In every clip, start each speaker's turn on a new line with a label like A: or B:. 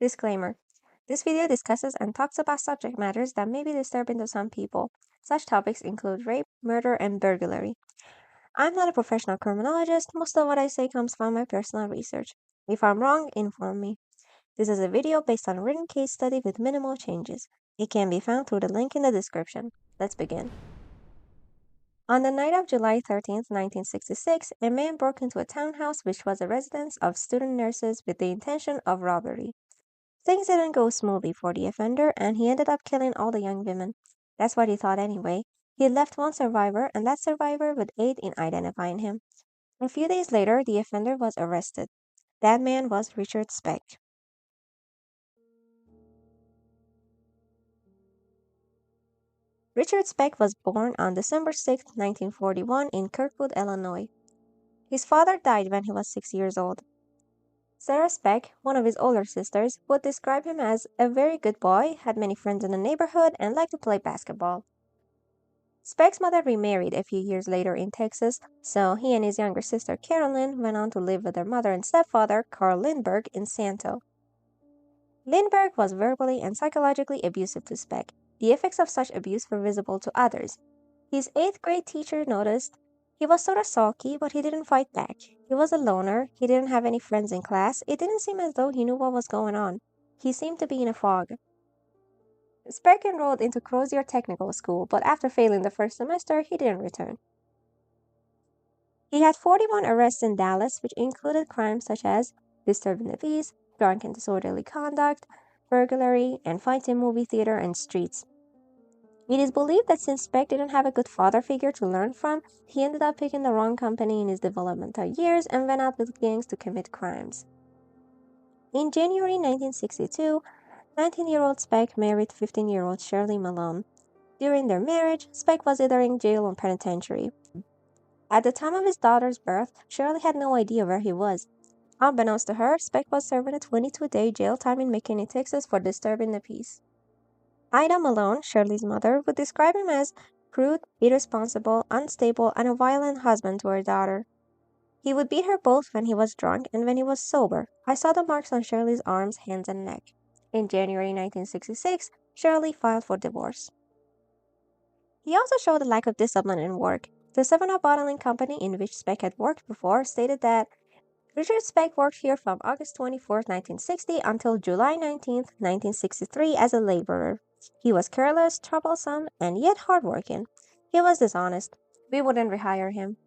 A: Disclaimer. This video discusses and talks about subject matters that may be disturbing to some people. Such topics include rape, murder, and burglary. I'm not a professional criminologist. Most of what I say comes from my personal research. If I'm wrong, inform me. This is a video based on a written case study with minimal changes. It can be found through the link in the description. Let's begin. On the night of July 13th, 1966, a man broke into a townhouse which was a residence of student nurses with the intention of robbery. Things didn't go smoothly for the offender, and he ended up killing all the young women. That's what he thought anyway. He left one survivor, and that survivor would aid in identifying him. A few days later, the offender was arrested. That man was Richard Speck. Richard Speck was born on December 6, 1941, in Kirkwood, Illinois. His father died when he was 6 years old. Sarah Speck, one of his older sisters, would describe him as a very good boy, had many friends in the neighborhood, and liked to play basketball. Speck's mother remarried a few years later in Texas, so he and his younger sister Carolyn went on to live with their mother and stepfather, Carl Lindbergh, in Santo. Lindbergh was verbally and psychologically abusive to Speck. The effects of such abuse were visible to others. His 8th grade teacher noticed he was sort of sulky, but he didn't fight back. He was a loner. He didn't have any friends in class. It didn't seem as though he knew what was going on. He seemed to be in a fog. Speck enrolled into Crozier Technical School, but after failing the first semester, he didn't return. He had 41 arrests in Dallas, which included crimes such as disturbing the peace, drunk and disorderly conduct, burglary, and fights in movie theater and streets. It is believed that since Speck didn't have a good father figure to learn from, he ended up picking the wrong company in his developmental years and went out with gangs to commit crimes. In January 1962, 19-year-old Speck married 15-year-old Shirley Malone. During their marriage, Speck was either in jail or penitentiary. At the time of his daughter's birth, Shirley had no idea where he was. Unbeknownst to her, Speck was serving a 22-day jail time in McKinney, Texas for disturbing the peace. Ida Malone, Shirley's mother, would describe him as crude, irresponsible, unstable, and a violent husband to her daughter. He would beat her both when he was drunk and when he was sober. I saw the marks on Shirley's arms, hands, and neck. In January 1966, Shirley filed for divorce. He also showed a lack of discipline in work. The 7-Up bottling company in which Speck had worked before stated that Richard Speck worked here from August 24, 1960 until July 19, 1963 as a laborer. He was careless, troublesome, and yet hardworking. He was dishonest. We wouldn't rehire him.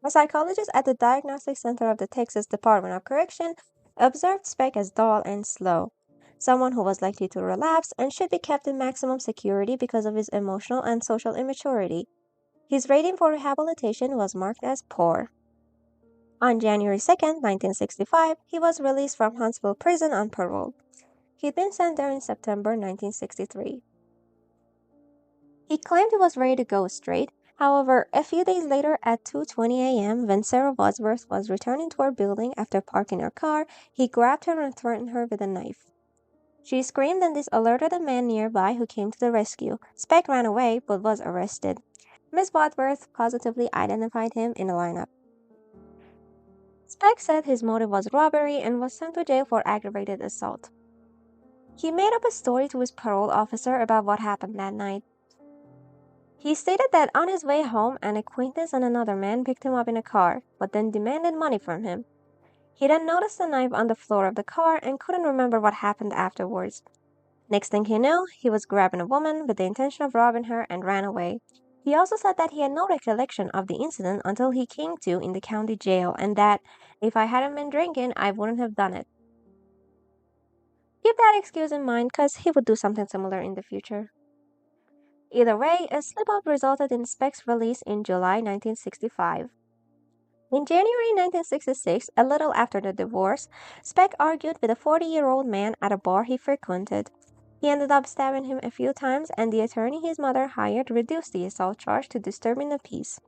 A: A psychologist at the Diagnostic Center of the Texas Department of Correction observed Speck as dull and slow, someone who was likely to relapse and should be kept in maximum security because of his emotional and social immaturity. His rating for rehabilitation was marked as poor. On January 2, 1965, he was released from Huntsville Prison on parole. He'd been sent there in September 1963. He claimed he was ready to go straight. However, a few days later at 2:20 a.m., when Sarah Wadsworth was returning to her building after parking her car, he grabbed her and threatened her with a knife. She screamed, and this alerted a man nearby who came to the rescue. Speck ran away but was arrested. Ms. Wadsworth positively identified him in a lineup. Speck said his motive was robbery and was sent to jail for aggravated assault. He made up a story to his parole officer about what happened that night. He stated that on his way home, an acquaintance and another man picked him up in a car, but then demanded money from him. He then noticed a knife on the floor of the car and couldn't remember what happened afterwards. Next thing he knew, he was grabbing a woman with the intention of robbing her and ran away. He also said that he had no recollection of the incident until he came to in the county jail, and that, if I hadn't been drinking, I wouldn't have done it. Keep that excuse in mind, because he would do something similar in the future. Either way, a slip-up resulted in Speck's release in July 1965. In January 1966, a little after the divorce, Speck argued with a 40-year-old man at a bar he frequented. He ended up stabbing him a few times, and the attorney his mother hired reduced the assault charge to disturbing the peace.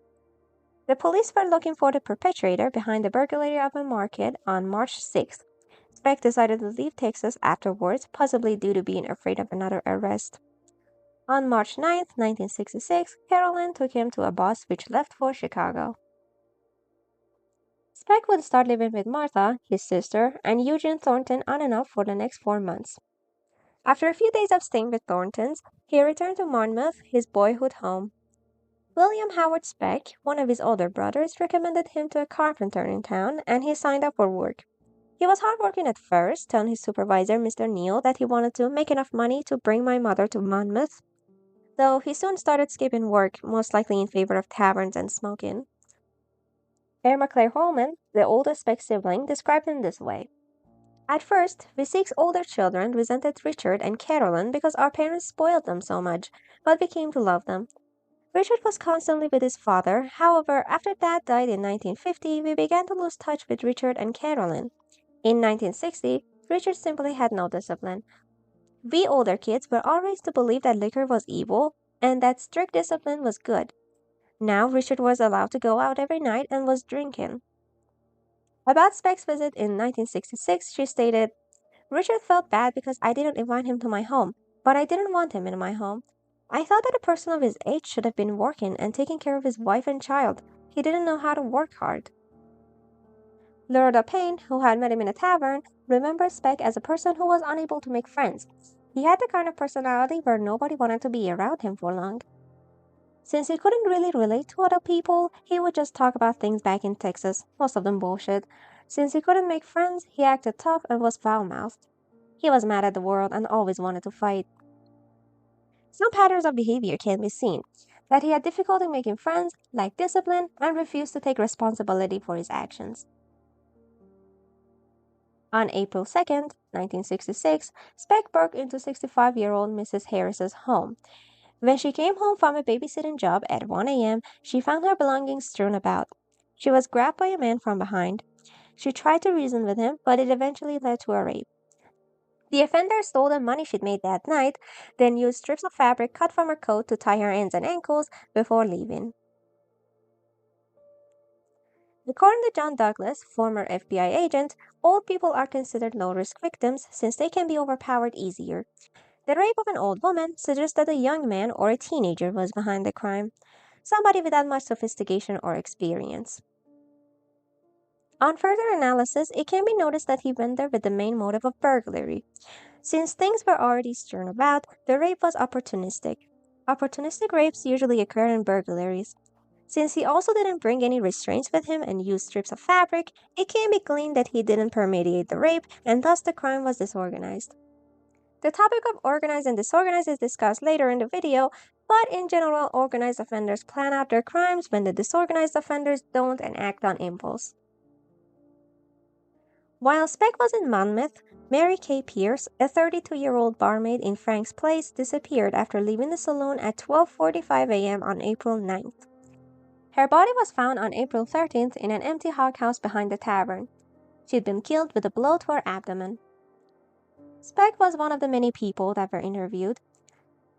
A: The police were looking for the perpetrator behind the burglary of a market on March 6th. Speck decided to leave Texas afterwards, possibly due to being afraid of another arrest. On March 9, 1966, Carolyn took him to a bus which left for Chicago. Speck would start living with Martha, his sister, and Eugene Thornton on and off for the next 4 months. After a few days of staying with Thorntons, he returned to Monmouth, his boyhood home. William Howard Speck, one of his older brothers, recommended him to a carpenter in town, and he signed up for work. He was hardworking at first, telling his supervisor, Mr. Neal, that he wanted to make enough money to bring my mother to Monmouth, though he soon started skipping work, most likely in favor of taverns and smoking. Irma Claire Holman, the oldest Speck sibling, described him this way. At first, we six older children resented Richard and Carolyn because our parents spoiled them so much, but we came to love them. Richard was constantly with his father. However, after Dad died in 1950, we began to lose touch with Richard and Carolyn. In 1960, Richard simply had no discipline. We older kids were all raised to believe that liquor was evil and that strict discipline was good. Now Richard was allowed to go out every night and was drinking. About Speck's visit in 1966, she stated, Richard felt bad because I didn't invite him to my home, but I didn't want him in my home. I thought that a person of his age should have been working and taking care of his wife and child. He didn't know how to work hard. Loretta Payne, who had met him in a tavern, remembers Speck as a person who was unable to make friends. He had the kind of personality where nobody wanted to be around him for long. Since he couldn't really relate to other people, he would just talk about things back in Texas, most of them bullshit. Since he couldn't make friends, he acted tough and was foul-mouthed. He was mad at the world and always wanted to fight. Some patterns of behavior can be seen. That he had difficulty making friends, lacked discipline, and refused to take responsibility for his actions. On April 2nd, 1966, Speck broke into 65-year-old Mrs. Harris's home. When she came home from a babysitting job at 1 a.m., she found her belongings strewn about. She was grabbed by a man from behind. She tried to reason with him, but it eventually led to a rape. The offender stole the money she'd made that night, then used strips of fabric cut from her coat to tie her hands and ankles before leaving. According to John Douglas, former FBI agent, old people are considered low-risk victims since they can be overpowered easier. The rape of an old woman suggests that a young man or a teenager was behind the crime, somebody without much sophistication or experience. On further analysis, it can be noticed that he went there with the main motive of burglary. Since things were already strewn about, the rape was opportunistic. Opportunistic rapes usually occur in burglaries. Since he also didn't bring any restraints with him and used strips of fabric, it can be gleaned that he didn't premeditate the rape, and thus the crime was disorganized. The topic of organized and disorganized is discussed later in the video, but in general, organized offenders plan out their crimes when the disorganized offenders don't and act on impulse. While Speck was in Monmouth, Mary Kay Pierce, a 32-year-old barmaid in Frank's Place, disappeared after leaving the saloon at 12:45 a.m. on April 9th. Her body was found on April 13th in an empty hog house behind the tavern. She'd been killed with a blow to her abdomen. Speck was one of the many people that were interviewed.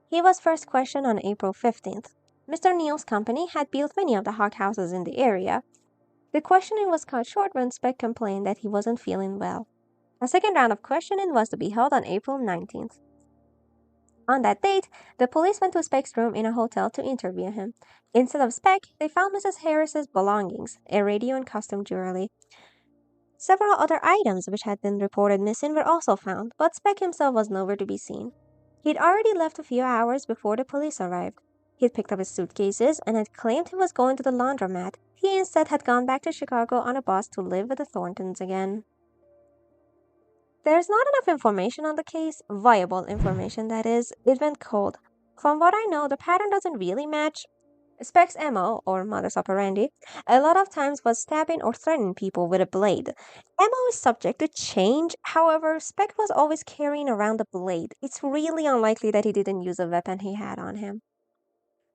A: He was first questioned on April 15th. Mr. Neal's company had built many of the hog houses in the area. The questioning was cut short when Speck complained that he wasn't feeling well. A second round of questioning was to be held on April 19th. On that date, the police went to Speck's room in a hotel to interview him. Instead of Speck, they found Mrs. Harris's belongings, a radio and costume jewelry. Several other items which had been reported missing were also found, but Speck himself was nowhere to be seen. He'd already left a few hours before the police arrived. He'd picked up his suitcases and had claimed he was going to the laundromat. He instead had gone back to Chicago on a bus to live with the Thorntons again. There's not enough information on the case, viable information that is. It went cold. From what I know, the pattern doesn't really match. Speck's MO, or modus operandi, a lot of times was stabbing or threatening people with a blade. MO is subject to change, however, Speck was always carrying around a blade. It's really unlikely that he didn't use a weapon he had on him.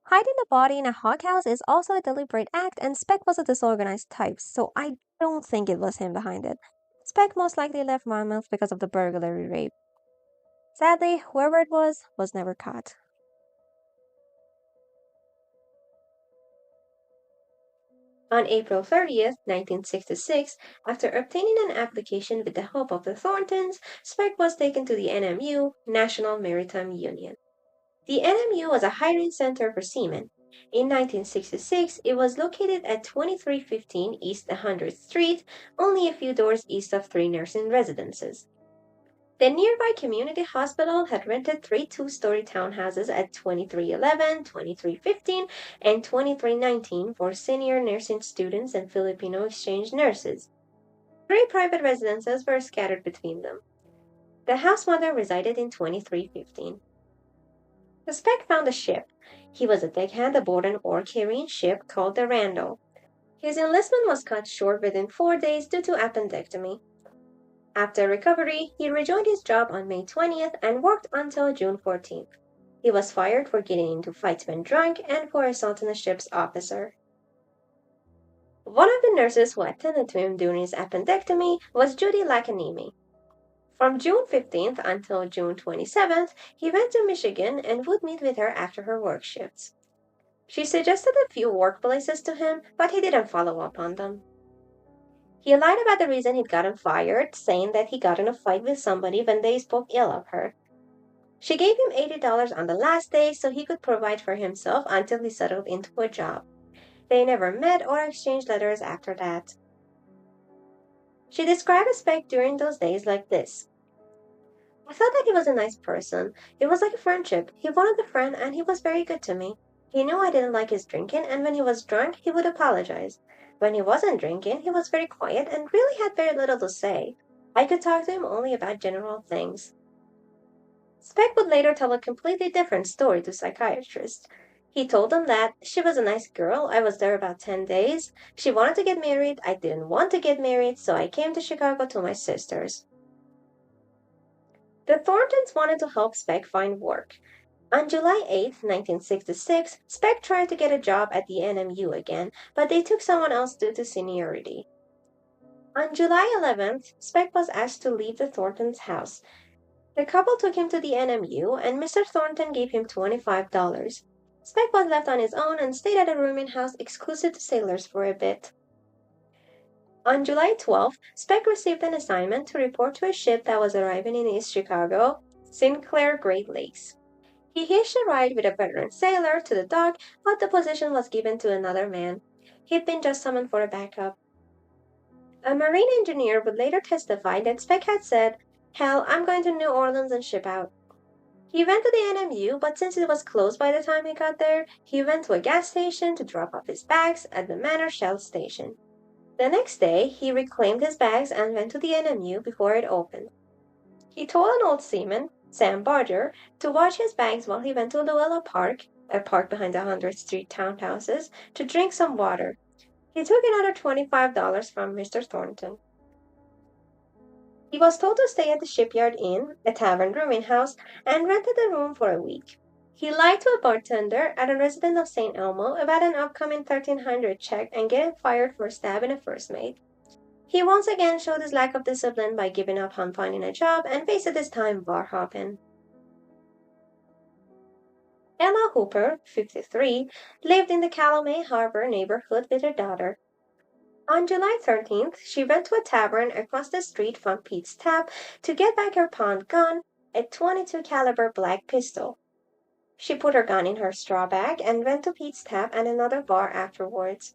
A: Hiding the body in a hog house is also a deliberate act, and Speck was a disorganized type, so I don't think it was him behind it. Speck most likely left Monmouth because of the burglary rape. Sadly, whoever it was never caught. On April 30th, 1966, after obtaining an application with the help of the Thorntons, Speck was taken to the NMU, National Maritime Union. The NMU was a hiring center for seamen. In 1966, it was located at 2315 East 100th Street, only a few doors east of three nursing residences. The nearby community hospital had rented three two-story townhouses at 2311, 2315, and 2319 for senior nursing students and Filipino exchange nurses. Three private residences were scattered between them. The house mother resided in 2315. The Speck found a ship. He was a deckhand aboard an ore-carrying ship called the Randall. His enlistment was cut short within 4 days due to appendectomy. After recovery, he rejoined his job on May 20th and worked until June 14th. He was fired for getting into fights when drunk and for assaulting a ship's officer. One of the nurses who attended to him during his appendectomy was Judy Lacanimi. From June 15th until June 27th, he went to Michigan and would meet with her after her work shifts. She suggested a few workplaces to him, but he didn't follow up on them. He lied about the reason he'd gotten fired, saying that he got in a fight with somebody when they spoke ill of her. She gave him $80 on the last day so he could provide for himself until he settled into a job. They never met or exchanged letters after that. She described Speck during those days like this. I thought that he was a nice person. It was like a friendship. He wanted a friend and he was very good to me. He knew I didn't like his drinking, and when he was drunk, he would apologize. When he wasn't drinking, he was very quiet and really had very little to say. I could talk to him only about general things. Speck would later tell a completely different story to psychiatrists. He told them that she was a nice girl. I was there about 10 days. She wanted to get married. I didn't want to get married, so I came to Chicago to my sisters. The Thorntons wanted to help Speck find work. On July 8, 1966, Speck tried to get a job at the NMU again, but they took someone else due to seniority. On July 11th, Speck was asked to leave the Thorntons' house. The couple took him to the NMU, and Mr. Thornton gave him $25. Speck was left on his own and stayed at a rooming house exclusive to sailors for a bit. On July 12th, Speck received an assignment to report to a ship that was arriving in East Chicago, Sinclair Great Lakes. He hitched a ride with a veteran sailor to the dock, but the position was given to another man. He'd been just summoned for a backup. A marine engineer would later testify that Speck had said, "Hell, I'm going to New Orleans and ship out." He went to the NMU, but since it was closed by the time he got there, he went to a gas station to drop off his bags at the Manor Shell station. The next day, he reclaimed his bags and went to the NMU before it opened. He told an old seaman, Sam Barger, to watch his bags while he went to Luella Park, a park behind the 100th Street townhouses, to drink some water. He took another $25 from Mr. Thornton. He was told to stay at the Shipyard Inn, a tavern rooming house, and rented a room for a week. He lied to a bartender at a resident of St. Elmo about an upcoming 1300 check and getting fired for stabbing a first mate. He once again showed his lack of discipline by giving up on finding a job and wasted his time bar hopping. Emma Hooper, 53, lived in the Calumet Harbor neighborhood with her daughter. On July 13th, she went to a tavern across the street from Pete's Tap to get back her pawned gun, a .22 caliber black pistol. She put her gun in her straw bag and went to Pete's Tap and another bar afterwards.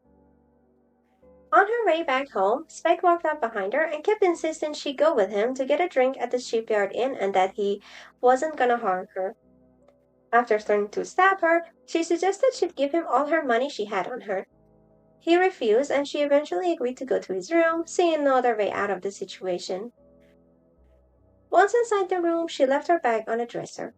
A: On her way back home, Speck walked up behind her and kept insisting she go with him to get a drink at the Shipyard Inn and that he wasn't gonna harm her. After threatening to stab her, she suggested she'd give him all her money she had on her. He refused, and she eventually agreed to go to his room, seeing no other way out of the situation. Once inside the room, she left her bag on a dresser.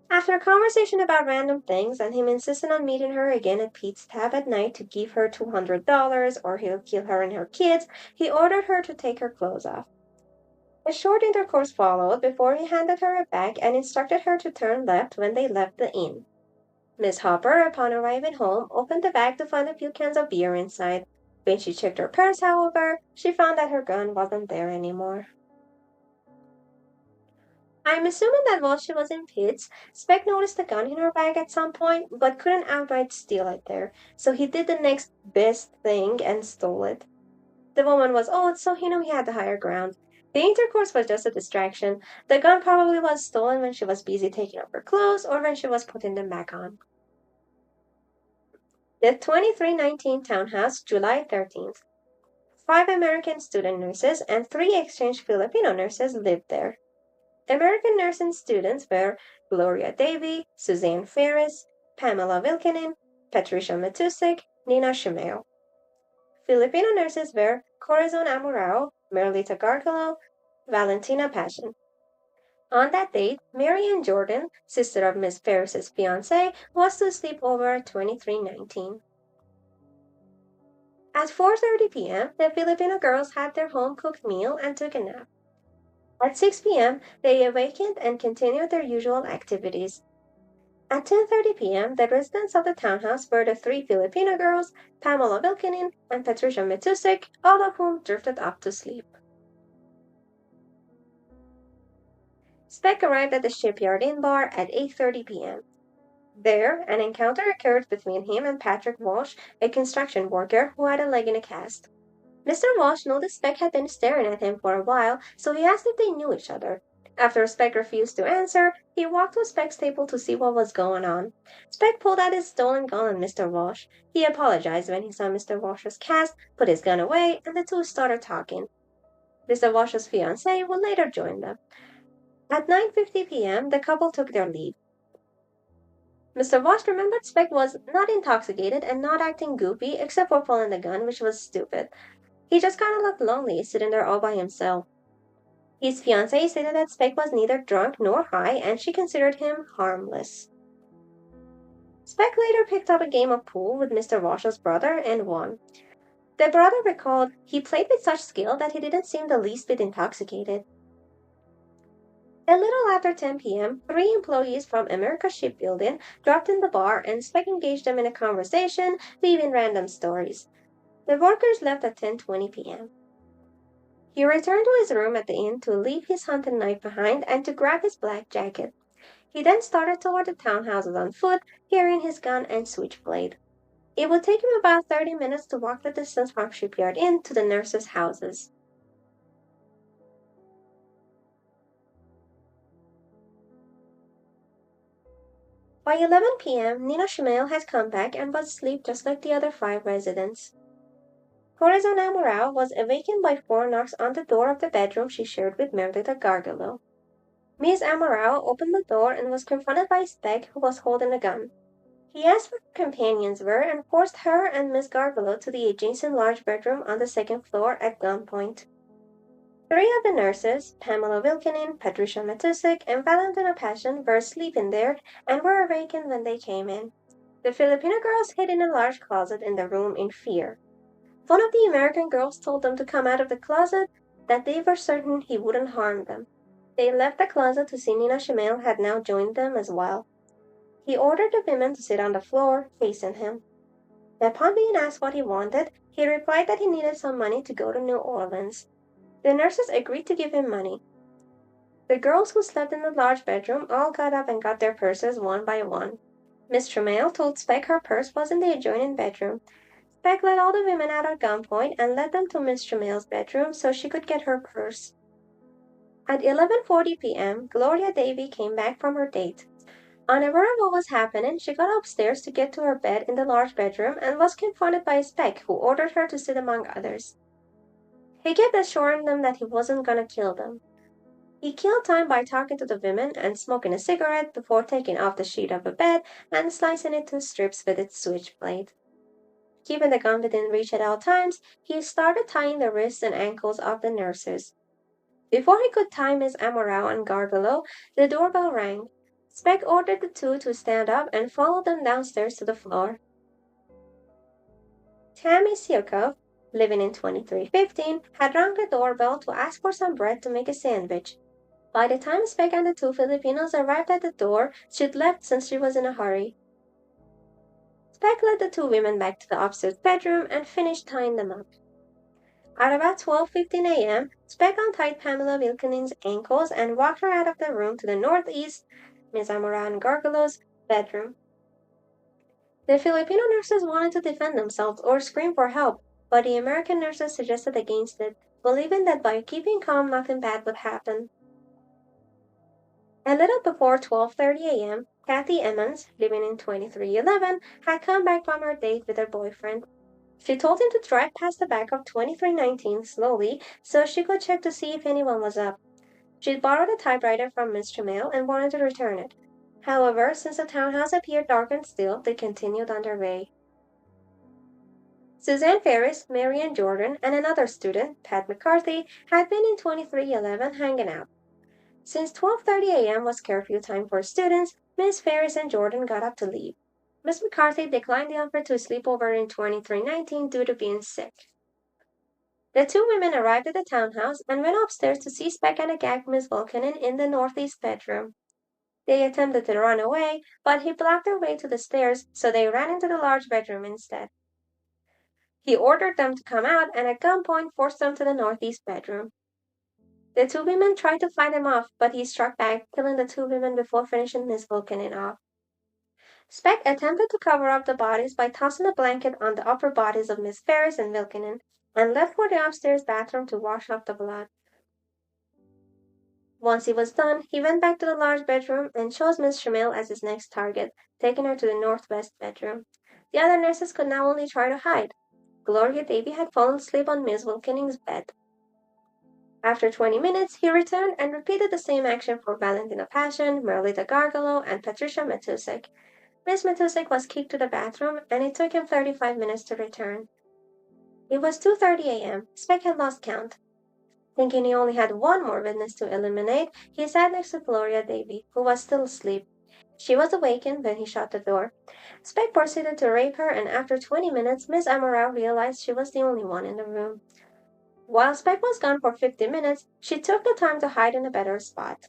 A: After a conversation about random things and him insisting on meeting her again at Pete's Tap at night to give her $200 or he'll kill her and her kids, he ordered her to take her clothes off. A short intercourse followed before he handed her a bag and instructed her to turn left when they left the inn. Miss Hopper, upon arriving home, opened the bag to find a few cans of beer inside. When she checked her purse, however, she found that her gun wasn't there anymore. I'm assuming that while she was in Pete's, Speck noticed the gun in her bag at some point, but couldn't outright steal it there, so he did the next best thing and stole it. The woman was old, so he knew he had the higher ground. The intercourse was just a distraction. The gun probably was stolen when she was busy taking off her clothes or when she was putting them back on. The 2319 townhouse, July 13th. 5 American student nurses and 3 exchange Filipino nurses lived there. American nursing students were Gloria Davy, Suzanne Ferris, Pamela Vilkinen, Patricia Matusik, Nina Shimeo. Filipino nurses were Corazon Amorao, Merlita Gargalo, Valentina Passion. On that date, Marian Jordan, sister of Miss Ferris's fiancé, was to sleep over 2319. At 4:30 p.m., the Filipino girls had their home-cooked meal and took a nap. At 6 p.m., they awakened and continued their usual activities. At 10:30 p.m., the residents of the townhouse were the 3 Filipino girls, Pamela Vilkinen and Patricia Matusik, all of whom drifted off to sleep. Speck arrived at the Shipyard Inn bar at 8:30 p.m. There, an encounter occurred between him and Patrick Walsh, a construction worker who had a leg in a cast. Mr. Walsh noticed Speck had been staring at him for a while, so he asked if they knew each other. After Speck refused to answer, he walked to Speck's table to see what was going on. Speck pulled out his stolen gun on Mr. Walsh. He apologized when he saw Mr. Walsh's cast, put his gun away, and the two started talking. Mr. Walsh's fiancée would later join them. At 9:50 p.m., the couple took their leave. Mr. Walsh remembered Speck was not intoxicated and not acting goofy except for pulling the gun, which was stupid. He just kind of looked lonely, sitting there all by himself. His fiancée stated that Speck was neither drunk nor high, and she considered him harmless. Speck later picked up a game of pool with Mr. Walsh's brother and won. The brother recalled he played with such skill that he didn't seem the least bit intoxicated. A little after 10 p.m., 3 employees from America Shipbuilding dropped in the bar and Speck engaged them in a conversation, weaving random stories. The workers left at 10:20 p.m. He returned to his room at the inn to leave his hunting knife behind and to grab his black jacket. He then started toward the townhouses on foot, carrying his gun and switchblade. It would take him about 30 minutes to walk the distance from Shipyard Inn to the nurses' houses. By 11 p.m., Nina Shimeo had come back and was asleep just like the other 5 residents. Corazon Amorao was awakened by 4 knocks on the door of the bedroom she shared with Merlita Gargalo. Miss Amorao opened the door and was confronted by Speck, who was holding a gun. He asked where her companions were and forced her and Miss Gargalo to the adjacent large bedroom on the 2nd floor at gunpoint. 3 of the nurses, Pamela Vilkinen, Patricia Matusik, and Valentina Passion, were sleeping there and were awakened when they came in. The Filipino girls hid in a large closet in the room in fear. One of the American girls told them to come out of the closet, that they were certain he wouldn't harm them. They left the closet to see Nina Shimeo had now joined them as well. He ordered the women to sit on the floor, facing him. Upon being asked what he wanted, he replied that he needed some money to go to New Orleans. The nurses agreed to give him money. The girls who slept in the large bedroom all got up and got their purses one by one. Miss Shimeo told Speck her purse was in the adjoining bedroom. Speck let all the women out at gunpoint and led them to Miss Shimeo's bedroom so she could get her purse. At 11:40 p.m., Gloria Davy came back from her date. Unaware of what was happening, she got upstairs to get to her bed in the large bedroom and was confronted by Speck, who ordered her to sit among others. He kept assuring them that he wasn't gonna kill them. He killed time by talking to the women and smoking a cigarette before taking off the sheet of the bed and slicing it to strips with its switchblade. Keeping the gun within reach at all times, he started tying the wrists and ankles of the nurses. Before he could tie Miss Amorao and Gargalo, the doorbell rang. Speck ordered the two to stand up and followed them downstairs to the floor. Tammy Sirkov, living in 2315, had rung the doorbell to ask for some bread to make a sandwich. By the time Speck and the 2 Filipinos arrived at the door, she'd left since she was in a hurry. Speck led the 2 women back to the upstairs bedroom and finished tying them up. At about 12:15 a.m., Speck untied Pamela Vilkinen's ankles and walked her out of the room to the northeast, Miss Amorao and Gargalo's bedroom. The Filipino nurses wanted to defend themselves or scream for help, but the American nurses suggested against it, believing that by keeping calm nothing bad would happen. A little before 12:30 a.m., Kathy Emmons, living in 2311, had come back from her date with her boyfriend. She told him to drive past the back of 2319 slowly so she could check to see if anyone was up. She'd borrowed a typewriter from Mr. Mail and wanted to return it. However, since the townhouse appeared dark and still, they continued on their way. Suzanne Ferris, Marianne Jordan, and another student, Pat McCarthy, had been in 2311 hanging out. Since 12:30 a.m. was curfew time for students, Miss Ferris and Jordan got up to leave. Miss McCarthy declined the offer to sleep over in 2319 due to being sick. The two women arrived at the townhouse and went upstairs to see Speck and gag Miss Vulcanen in the northeast bedroom. They attempted to run away, but he blocked their way to the stairs, so they ran into the large bedroom instead. He ordered them to come out and at gunpoint forced them to the northeast bedroom. The two women tried to fight him off, but he struck back, killing the two women before finishing Miss Vulcanen off. Speck attempted to cover up the bodies by tossing a blanket on the upper bodies of Miss Ferris and Vulcanen, and left for the upstairs bathroom to wash off the blood. Once he was done, he went back to the large bedroom and chose Miss Shamil as his next target, taking her to the northwest bedroom. The other nurses could now only try to hide. Gloria Davy had fallen asleep on Miss Vulcanen's bed. After 20 minutes, he returned and repeated the same action for Valentina Passion, Merlita Gargalo, and Patricia Matusek. Miss Matusek was kicked to the bathroom, and it took him 35 minutes to return. It was 2:30 a.m. Speck had lost count. Thinking he only had one more witness to eliminate, he sat next to Gloria Davy, who was still asleep. She was awakened when he shut the door. Speck proceeded to rape her, and after 20 minutes, Miss Amorau realized she was the only one in the room. While Speck was gone for 50 minutes, she took the time to hide in a better spot.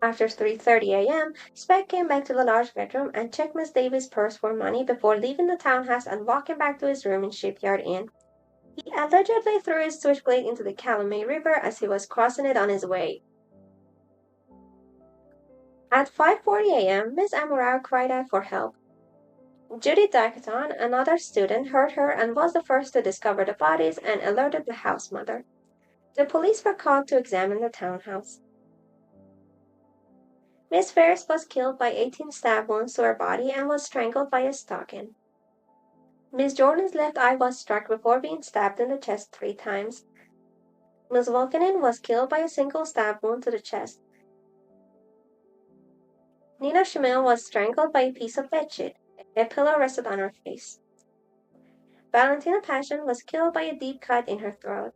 A: After 3:30 a.m., Speck came back to the large bedroom and checked Miss Davy's purse for money before leaving the townhouse and walking back to his room in Shipyard Inn. He allegedly threw his switchblade into the Calumet River as he was crossing it on his way. At 5:40 a.m., Miss Amorau cried out for help. Judy Dacton, another student, heard her and was the first to discover the bodies and alerted the house mother. The police were called to examine the townhouse. Miss Ferris was killed by 18 stab wounds to her body and was strangled by a stocking. Miss Jordan's left eye was struck before being stabbed in the chest 3 times. Miss Vulcanen was killed by a single stab wound to the chest. Nina Shamil was strangled by a piece of bedsheet. A pillow rested on her face. Valentina Passion was killed by a deep cut in her throat.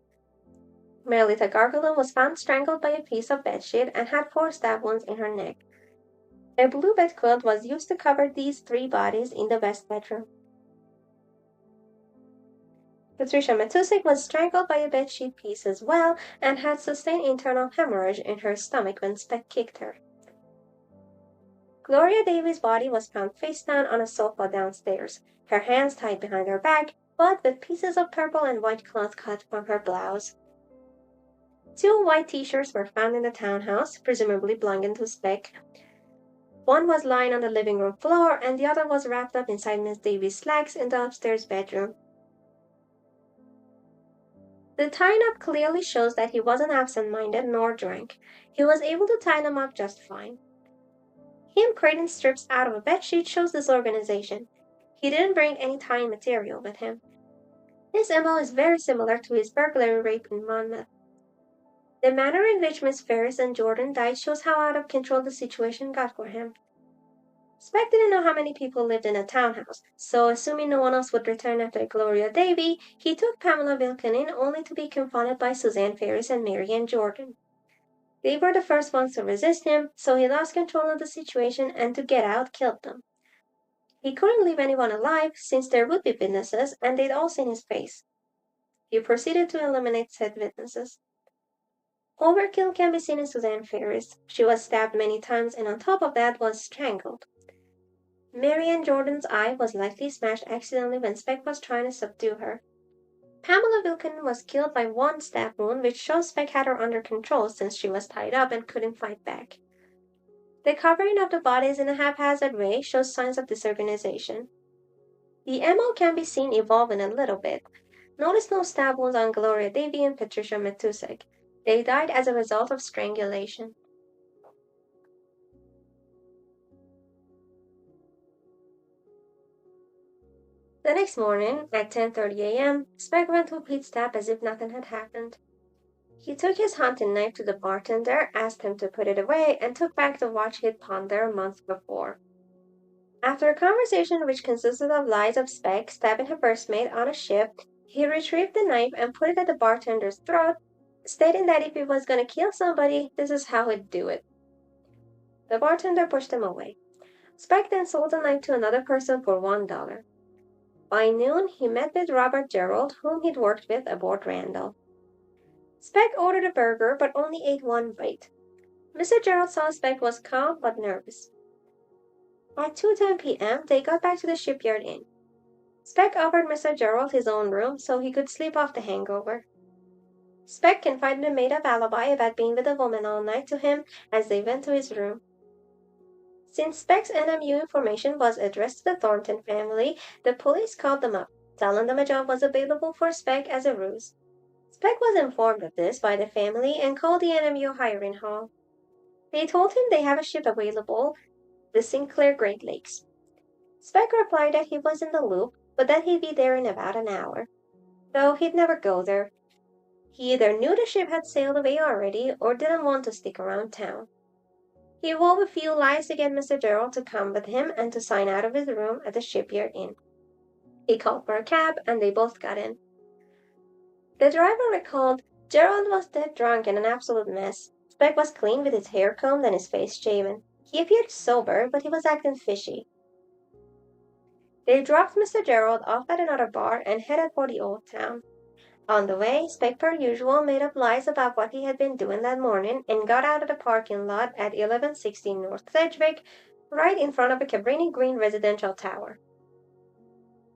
A: Merlita Gargalo was found strangled by a piece of bedsheet and had 4 stab wounds in her neck. A blue bed quilt was used to cover these 3 bodies in the west bedroom. Patricia Matusek was strangled by a bedsheet piece as well and had sustained internal hemorrhage in her stomach when Speck kicked her. Gloria Davy's body was found face down on a sofa downstairs, her hands tied behind her back, but with pieces of purple and white cloth cut from her blouse. 2 white t-shirts were found in the townhouse, presumably belonging to Speck. One was lying on the living room floor, and the other was wrapped up inside Miss Davy's slacks in the upstairs bedroom. The tying up clearly shows that he wasn't absent-minded nor drunk. He was able to tie them up just fine. Him crating strips out of a bedsheet shows disorganization. He didn't bring any tying material with him. His MO is very similar to his burglary rape in Monmouth. The manner in which Miss Ferris and Jordan died shows how out of control the situation got for him. Speck didn't know how many people lived in a townhouse, so assuming no one else would return after Gloria Davy, he took Pamela Vilkanen only to be confronted by Suzanne Ferris and Marianne Jordan. They were the first ones to resist him, so he lost control of the situation and to get out, killed them. He couldn't leave anyone alive since there would be witnesses and they'd all seen his face. He proceeded to eliminate said witnesses. Overkill can be seen in Suzanne Ferris. She was stabbed many times and on top of that was strangled. Marianne Jordan's eye was likely smashed accidentally when Speck was trying to subdue her. Pamela Vilken was killed by 1 stab wound, which shows Speck had her under control since she was tied up and couldn't fight back. The covering of the bodies in a haphazard way shows signs of disorganization. The MO can be seen evolving a little bit. Notice no stab wounds on Gloria Davy and Patricia Matusek. They died as a result of strangulation. The next morning, at 10:30 a.m., Speck went to a pit stop as if nothing had happened. He took his hunting knife to the bartender, asked him to put it away, and took back the watch he'd pawned there a month before. After a conversation which consisted of lies of Speck stabbing her first mate on a ship, he retrieved the knife and put it at the bartender's throat, stating that if he was going to kill somebody, this is how he'd do it. The bartender pushed him away. Speck then sold the knife to another person for $1. By noon, he met with Robert Gerald, whom he'd worked with aboard Randall. Speck ordered a burger but only ate one bite. Mr. Gerald saw Speck was calm but nervous. At 2:10 p.m., they got back to the Shipyard Inn. Speck offered Mr. Gerald his own room so he could sleep off the hangover. Speck confided a made-up alibi about being with a woman all night to him as they went to his room. Since Speck's NMU information was addressed to the Thornton family, the police called them up, telling them a job was available for Speck as a ruse. Speck was informed of this by the family and called the NMU hiring hall. They told him they have a ship available, the Sinclair Great Lakes. Speck replied that he was in the loop, but that he'd be there in about an hour. Though he'd never go there. He either knew the ship had sailed away already or didn't want to stick around town. He wove a few lies to get Mr. Gerald to come with him and to sign out of his room at the Shipyard Inn. He called for a cab and they both got in. The driver recalled Gerald was dead drunk and an absolute mess. Speck was clean with his hair combed and his face shaven. He appeared sober, but he was acting fishy. They dropped Mr. Gerald off at another bar and headed for the old town. On the way, Speck, per usual, made up lies about what he had been doing that morning and got out of the parking lot at 1116 North Sedgwick, right in front of a Cabrini Green residential tower.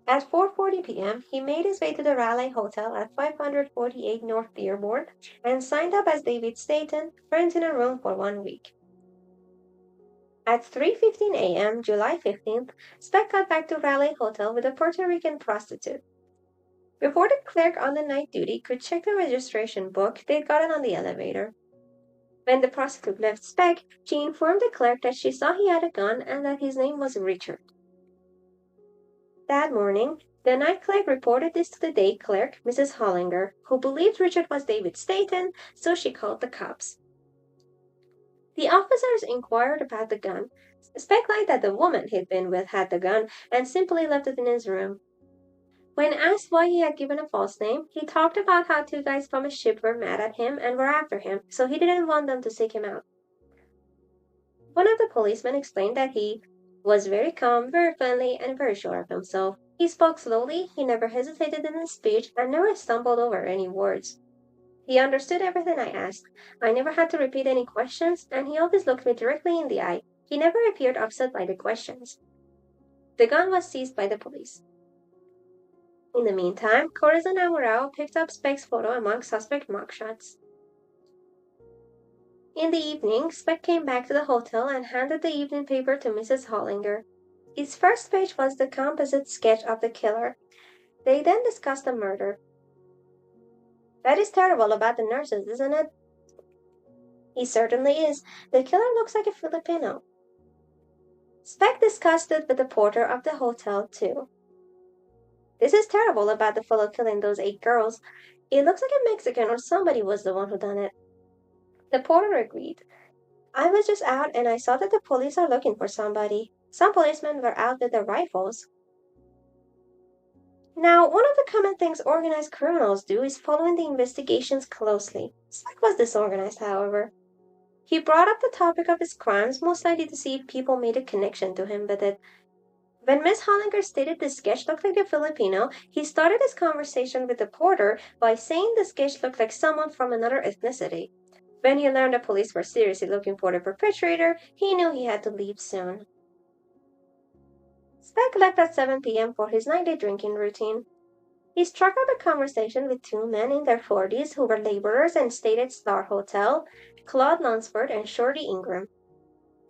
A: At 4:40 p.m., he made his way to the Raleigh Hotel at 548 North Dearborn and signed up as David Staten, renting a room for 1 week. At 3:15 a.m., July 15th, Speck got back to Raleigh Hotel with a Puerto Rican prostitute. Before the clerk on the night duty could check the registration book, they'd gotten on the elevator. When the prostitute left Speck, she informed the clerk that she saw he had a gun and that his name was Richard. That morning, the night clerk reported this to the day clerk, Mrs. Hollinger, who believed Richard was David Staten, so she called the cops. The officers inquired about the gun. Speck lied that the woman he'd been with had the gun and simply left it in his room. When asked why he had given a false name, he talked about how two guys from a ship were mad at him and were after him, so he didn't want them to seek him out. One of the policemen explained that he was very calm, very friendly, and very sure of himself. He spoke slowly, he never hesitated in his speech, and never stumbled over any words. He understood everything I asked. I never had to repeat any questions, and he always looked me directly in the eye. He never appeared upset by the questions. The gun was seized by the police. In the meantime, Corazon Amurao picked up Speck's photo among suspect mugshots. In the evening, Speck came back to the hotel and handed the evening paper to Mrs. Hollinger. Its first page was the composite sketch of the killer. They then discussed the murder. That is terrible about the nurses, isn't it? He certainly is. The killer looks like a Filipino. Speck discussed it with the porter of the hotel, too. This is terrible about the fellow killing those 8 girls. It looks like a Mexican or somebody was the one who done it. The porter agreed. I was just out and I saw that the police are looking for somebody. Some policemen were out with their rifles. Now, one of the common things organized criminals do is following the investigations closely. Speck was disorganized, however. He brought up the topic of his crimes, most likely to see if people made a connection to him with it. When Miss Hollinger stated the sketch looked like a Filipino, he started his conversation with the porter by saying the sketch looked like someone from another ethnicity. When he learned the police were seriously looking for the perpetrator, he knew he had to leave soon. Speck left at 7 p.m. for his nightly drinking routine. He struck up a conversation with 2 men in their 40s who were laborers and stayed at Star Hotel, Claude Lunsford and Shorty Ingram.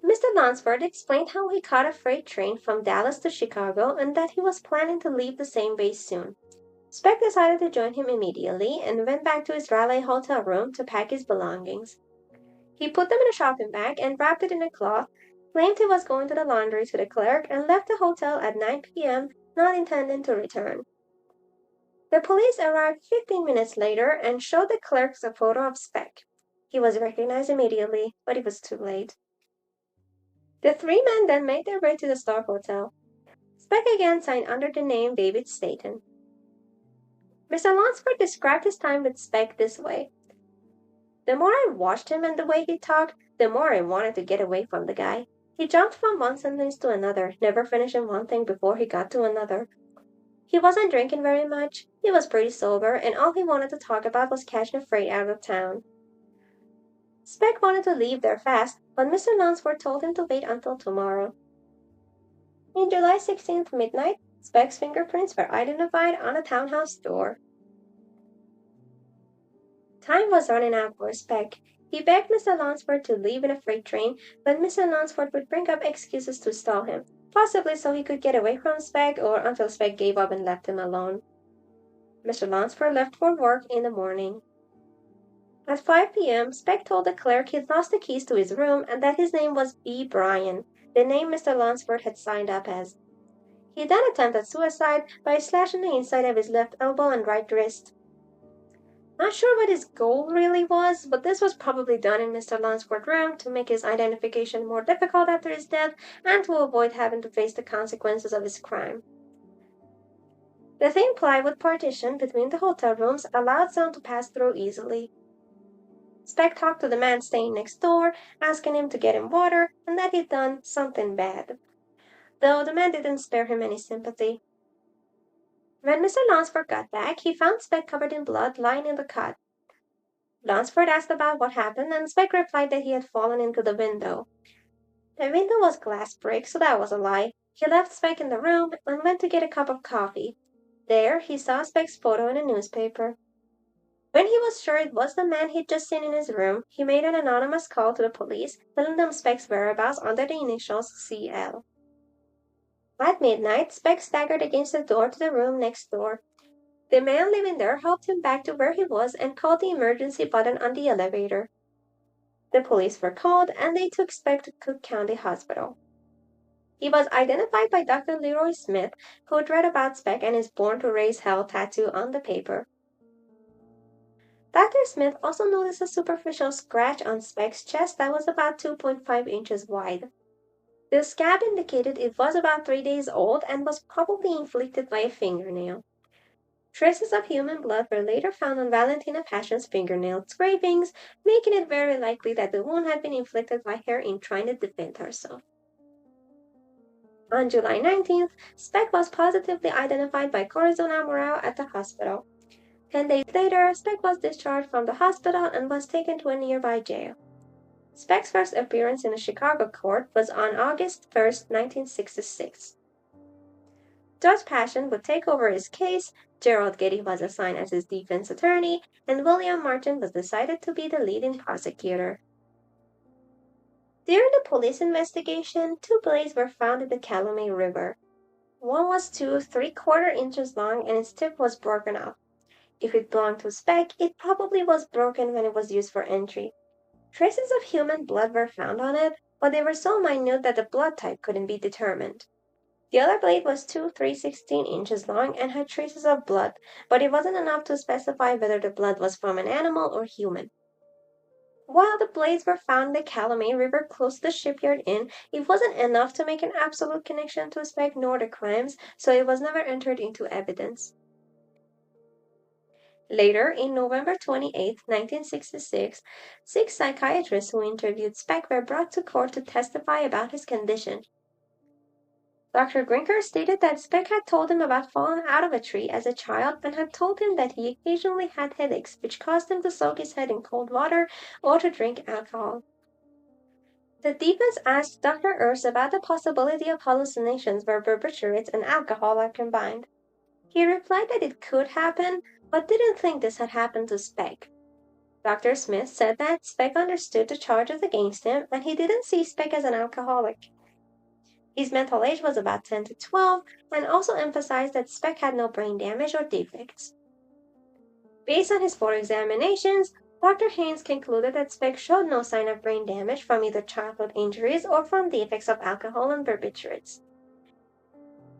A: Mr. Lunsford explained how he caught a freight train from Dallas to Chicago and that he was planning to leave the same base soon. Speck decided to join him immediately and went back to his Raleigh hotel room to pack his belongings. He put them in a shopping bag and wrapped it in a cloth, claimed he was going to the laundry to the clerk, and left the hotel at 9 p.m. not intending to return. The police arrived 15 minutes later and showed the clerks a photo of Speck. He was recognized immediately, but it was too late. The three men then made their way to the Star Hotel. Speck again signed under the name David Staten. Mr. Lunsford described his time with Speck this way. The more I watched him and the way he talked, the more I wanted to get away from the guy. He jumped from one sentence to another, never finishing one thing before he got to another. He wasn't drinking very much, he was pretty sober, and all he wanted to talk about was catching a freight out of town. Speck wanted to leave there fast, but Mr. Lunsford told him to wait until tomorrow. In July 16th midnight, Speck's fingerprints were identified on a townhouse door. Time was running out for Speck. He begged Mr. Lunsford to leave in a freight train, but Mr. Lunsford would bring up excuses to stall him, possibly so he could get away from Speck or until Speck gave up and left him alone. Mr. Lunsford left for work in the morning. At 5 p.m., Speck told the clerk he'd lost the keys to his room and that his name was B. Bryan, the name Mr. Lunsford had signed up as. He then attempted suicide by slashing the inside of his left elbow and right wrist. Not sure what his goal really was, but this was probably done in Mr. Lunsford's room to make his identification more difficult after his death and to avoid having to face the consequences of his crime. The thin plywood partition between the hotel rooms allowed sound to pass through easily. Speck talked to the man staying next door, asking him to get him water and that he'd done something bad, though the man didn't spare him any sympathy. When Mr. Lunsford got back, he found Speck covered in blood lying in the cot. Lunsford asked about what happened, and Speck replied that he had fallen into the window. The window was glass brick, so that was a lie. He left Speck in the room and went to get a cup of coffee. There, he saw Speck's photo in a newspaper. When he was sure it was the man he'd just seen in his room, he made an anonymous call to the police, telling them Speck's whereabouts under the initials CL. At midnight, Speck staggered against the door to the room next door. The man living there helped him back to where he was and called the emergency button on the elevator. The police were called and they took Speck to Cook County Hospital. He was identified by Dr. Leroy Smith, who'd read about Speck and his Born to Raise Hell tattoo on the paper. Dr. Smith also noticed a superficial scratch on Speck's chest that was about 2.5 inches wide. The scab indicated it was about 3 days old and was probably inflicted by a fingernail. Traces of human blood were later found on Valentina Passion's fingernail scrapings, making it very likely that the wound had been inflicted by her in trying to defend herself. On July 19th, Speck was positively identified by Corazon Amorao at the hospital. 10 days later, Speck was discharged from the hospital and was taken to a nearby jail. Speck's first appearance in a Chicago court was on August 1, 1966. Judge Passion would take over his case, Gerald Getty was assigned as his defense attorney, and William Martin was decided to be the leading prosecutor. During the police investigation, 2 blades were found in the Calumet River. One was 2 3/4 inches long and its tip was broken off. If it belonged to Speck, it probably was broken when it was used for entry. Traces of human blood were found on it, but they were so minute that the blood type couldn't be determined. The other blade was 2 3/16 inches long and had traces of blood, but it wasn't enough to specify whether the blood was from an animal or human. While the blades were found in the Calumet River close to the Shipyard Inn, it wasn't enough to make an absolute connection to Speck nor the crimes, so it was never entered into evidence. Later, in November 28, 1966, 6 psychiatrists who interviewed Speck were brought to court to testify about his condition. Dr. Grinker stated that Speck had told him about falling out of a tree as a child and had told him that he occasionally had headaches, which caused him to soak his head in cold water or to drink alcohol. The defense asked Dr. Urs about the possibility of hallucinations where barbiturates and alcohol are combined. He replied that it could happen, but didn't think this had happened to Speck. Dr. Smith said that Speck understood the charges against him and he didn't see Speck as an alcoholic. His mental age was about 10 to 12 and also emphasized that Speck had no brain damage or defects. Based on his 4 examinations, Dr. Haynes concluded that Speck showed no sign of brain damage from either childhood injuries or from the effects of alcohol and barbiturates.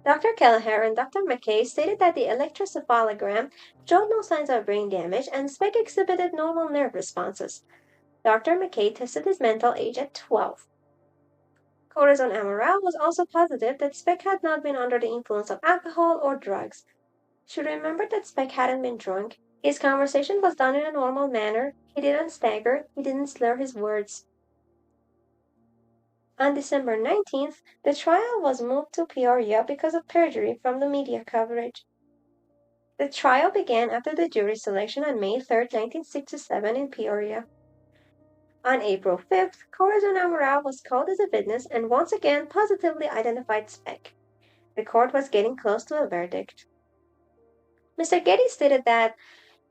A: Dr. Kelleher and Dr. McKay stated that the electrocephalogram showed no signs of brain damage and Speck exhibited normal nerve responses. Dr. McKay tested his mental age at 12. Corazon Amaral was also positive that Speck had not been under the influence of alcohol or drugs. She remembered that Speck hadn't been drunk. His conversation was done in a normal manner. He didn't stagger. He didn't slur his words. On December 19th, the trial was moved to Peoria because of perjury from the media coverage. The trial began after the jury selection on May 3, 1967 in Peoria. On April 5th, Corazon Amaral was called as a witness and once again positively identified Speck. The court was getting close to a verdict. Mr. Getty stated that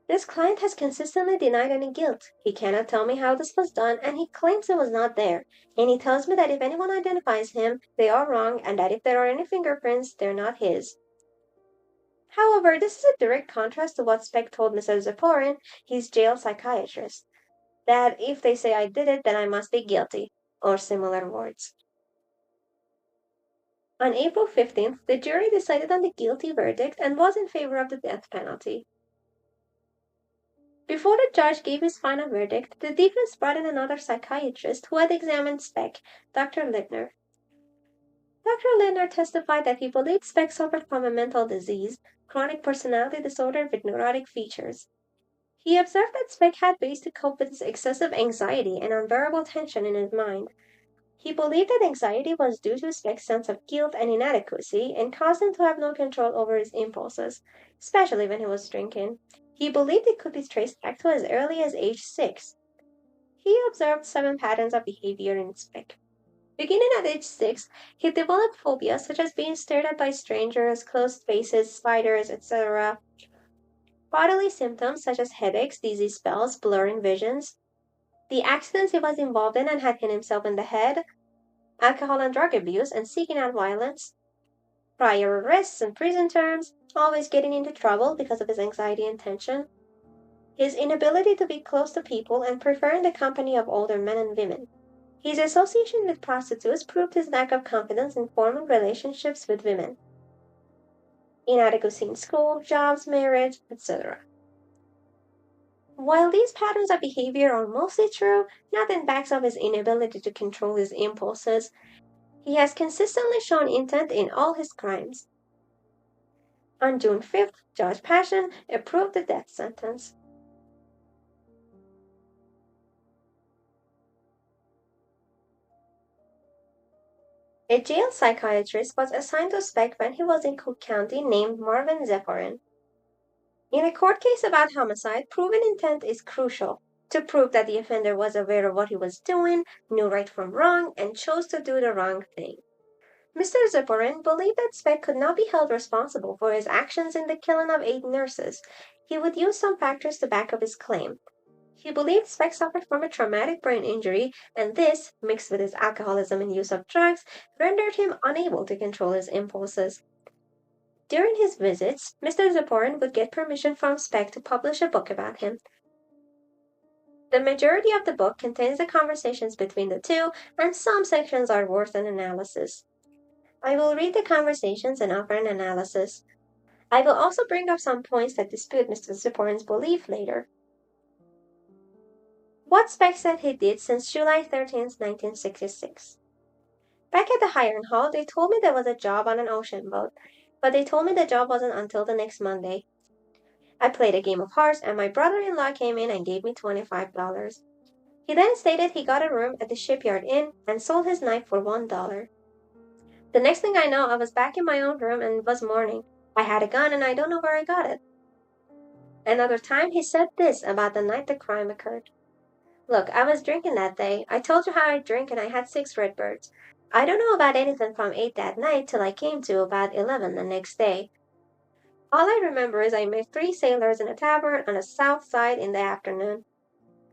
A: this client has consistently denied any guilt. He cannot tell me how this was done, and he claims it was not there. And he tells me that if anyone identifies him, they are wrong, and that if there are any fingerprints, they're not his. However, this is a direct contrast to what Speck told Mr. Zaporin, his jail psychiatrist, that if they say I did it, then I must be guilty, or similar words. On April 15th, the jury decided on the guilty verdict and was in favor of the death penalty. Before the judge gave his final verdict, the defense brought in another psychiatrist who had examined Speck, Dr. Lindner. Dr. Lindner testified that he believed Speck suffered from a mental disease, chronic personality disorder with neurotic features. He observed that Speck had ways to cope with his excessive anxiety and unbearable tension in his mind. He believed that anxiety was due to Speck's sense of guilt and inadequacy and caused him to have no control over his impulses, especially when he was drinking. He believed it could be traced back to as early as age 6. He observed 7 patterns of behavior in Speck. Beginning at age 6, he developed phobias such as being stared at by strangers, closed spaces, spiders, etc. Bodily symptoms such as headaches, dizzy spells, blurring visions. The accidents he was involved in and had hit himself in the head. Alcohol and drug abuse and seeking out violence. Prior arrests and prison terms, always getting into trouble because of his anxiety and tension. His inability to be close to people and preferring the company of older men and women. His association with prostitutes proved his lack of confidence in forming relationships with women. Inadequacy in school, jobs, marriage, etc. While these patterns of behavior are mostly true, nothing backs up his inability to control his impulses. He has consistently shown intent in all his crimes. On June 5th, Judge Passion approved the death sentence. A jail psychiatrist was assigned to Speck when he was in Cook County named Marvin Zephyrin. In a court case about homicide, proven intent is crucial to prove that the offender was aware of what he was doing, knew right from wrong, and chose to do the wrong thing. Mr. Zephyrin believed that Speck could not be held responsible for his actions in the killing of 8 nurses. He would use some factors to back up his claim. He believed Speck suffered from a traumatic brain injury, and this, mixed with his alcoholism and use of drugs, rendered him unable to control his impulses. During his visits, Mr. Zephyrin would get permission from Speck to publish a book about him. The majority of the book contains the conversations between the two, and some sections are worth an analysis. I will read the conversations and offer an analysis. I will also bring up some points that dispute Mr. Zephyrin's belief later. What Speck said he did since July 13, 1966. Back at the hiring hall, they told me there was a job on an ocean boat, but they told me the job wasn't until the next Monday. I played a game of hearts, and my brother-in-law came in and gave me $25. He then stated he got a room at the Shipyard Inn and sold his knife for $1. The next thing I know, I was back in my own room and it was morning. I had a gun and I don't know where I got it. Another time, he said this about the night the crime occurred. Look, I was drinking that day. I told you how I drink and I had 6 Redbirds. I don't know about anything from 8 that night till I came to about 11 the next day. All I remember is I met 3 sailors in a tavern on the south side in the afternoon.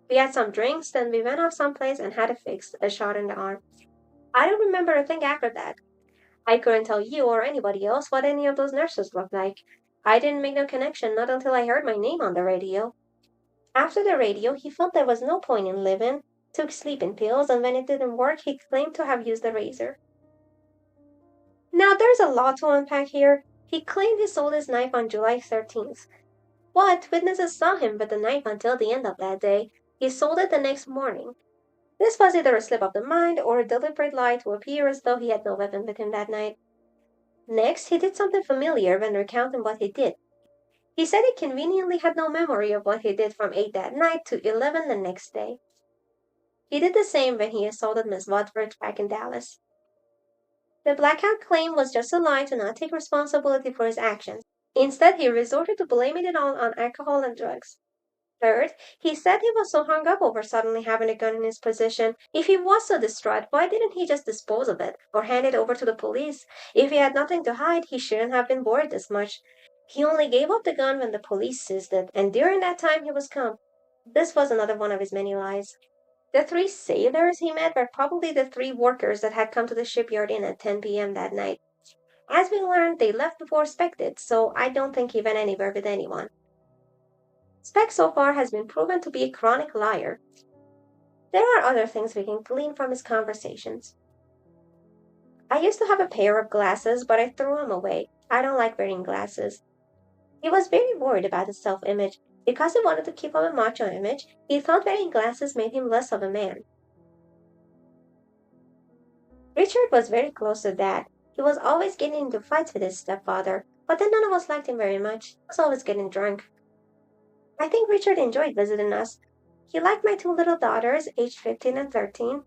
A: We had some drinks, then we went off someplace and had a shot in the arm. I don't remember a thing after that. I couldn't tell you or anybody else what any of those nurses looked like. I didn't make no connection, not until I heard my name on the radio. After the radio, he felt there was no point in living, took sleeping pills, and when it didn't work, he claimed to have used a razor. Now there's a lot to unpack here. He claimed he sold his knife on July 13th, but witnesses saw him with the knife until the end of that day. He sold it the next morning. This was either a slip of the mind or a deliberate lie to appear as though he had no weapon with him that night. Next, he did something familiar when recounting what he did. He said he conveniently had no memory of what he did from 8 that night to 11 the next day. He did the same when he assaulted Miss Wadsworth back in Dallas. The blackout claim was just a lie to not take responsibility for his actions. Instead, he resorted to blaming it all on alcohol and drugs. Third, he said he was so hung up over suddenly having a gun in his possession. If he was so distraught, why didn't he just dispose of it or hand it over to the police? If he had nothing to hide, he shouldn't have been worried this much. He only gave up the gun when the police seized it, and during that time he was calm. This was another one of his many lies. The 3 sailors he met were probably the 3 workers that had come to the shipyard inn at 10 p.m. that night. As we learned, they left before Speck did, so I don't think he went anywhere with anyone. Speck so far has been proven to be a chronic liar. There are other things we can glean from his conversations. I used to have a pair of glasses, but I threw them away. I don't like wearing glasses. He was very worried about his self-image. Because he wanted to keep up a macho image, he thought wearing glasses made him less of a man. Richard was very close to Dad. He was always getting into fights with his stepfather, but then none of us liked him very much. He was always getting drunk. I think Richard enjoyed visiting us. He liked my 2 little daughters, aged 15 and 13.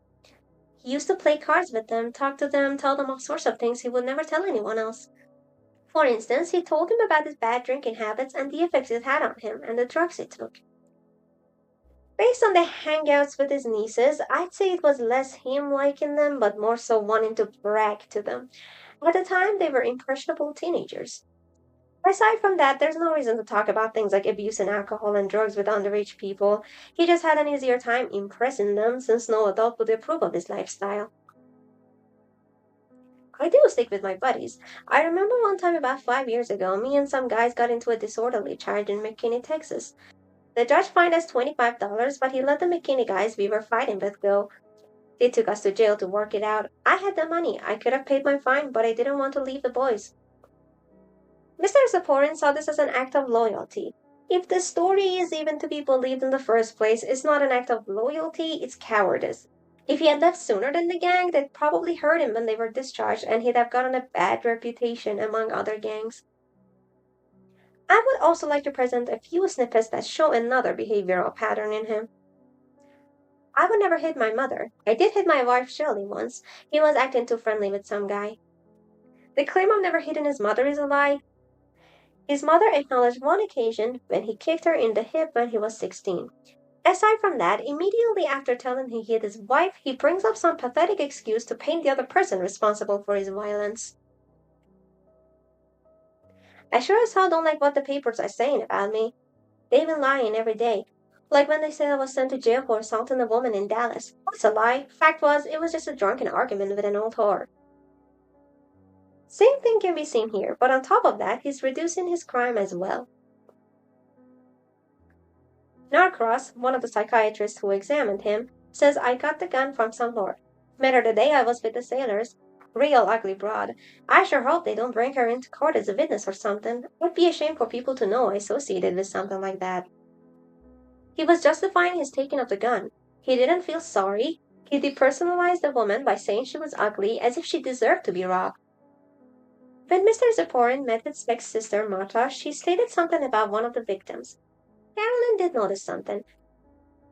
A: He used to play cards with them, talk to them, tell them all sorts of things he would never tell anyone else. For instance, he told him about his bad drinking habits and the effects it had on him and the drugs he took. Based on the hangouts with his nieces, I'd say it was less him liking them, but more so wanting to brag to them. At the time, they were impressionable teenagers. Aside from that, there's no reason to talk about things like abuse and alcohol and drugs with underage people. He just had an easier time impressing them since no adult would approve of his lifestyle. I do stick with my buddies. I remember one time about 5 years ago, me and some guys got into a disorderly charge in McKinney, Texas. The judge fined us $25, but he let the McKinney guys we were fighting with go. They took us to jail to work it out. I had the money. I could have paid my fine, but I didn't want to leave the boys. Mr. Zaporin saw this as an act of loyalty. If the story is even to be believed in the first place, it's not an act of loyalty, it's cowardice. If he had left sooner than the gang, they'd probably hurt him when they were discharged, and he'd have gotten a bad reputation among other gangs. I would also like to present a few snippets that show another behavioral pattern in him. I would never hit my mother. I did hit my wife Shirley once. He was acting too friendly with some guy. The claim of never hitting his mother is a lie. His mother acknowledged one occasion when he kicked her in the hip when he was 16. Aside from that, immediately after telling he hit his wife, he brings up some pathetic excuse to paint the other person responsible for his violence. I sure as hell don't like what the papers are saying about me. They've been lying every day. Like when they said I was sent to jail for assaulting a woman in Dallas. That's a lie. Fact was, it was just a drunken argument with an old whore. Same thing can be seen here, but on top of that, he's reducing his crime as well. Norcross, one of the psychiatrists who examined him, says I got the gun from some whore. Met her the day I was with the sailors. Real ugly broad. I sure hope they don't bring her into court as a witness or something. It'd be a shame for people to know I associated with something like that. He was justifying his taking of the gun. He didn't feel sorry. He depersonalized the woman by saying she was ugly as if she deserved to be robbed. When Mr. Zaporin met with Speck's sister, Marta, she stated something about one of the victims. Carolyn did notice something.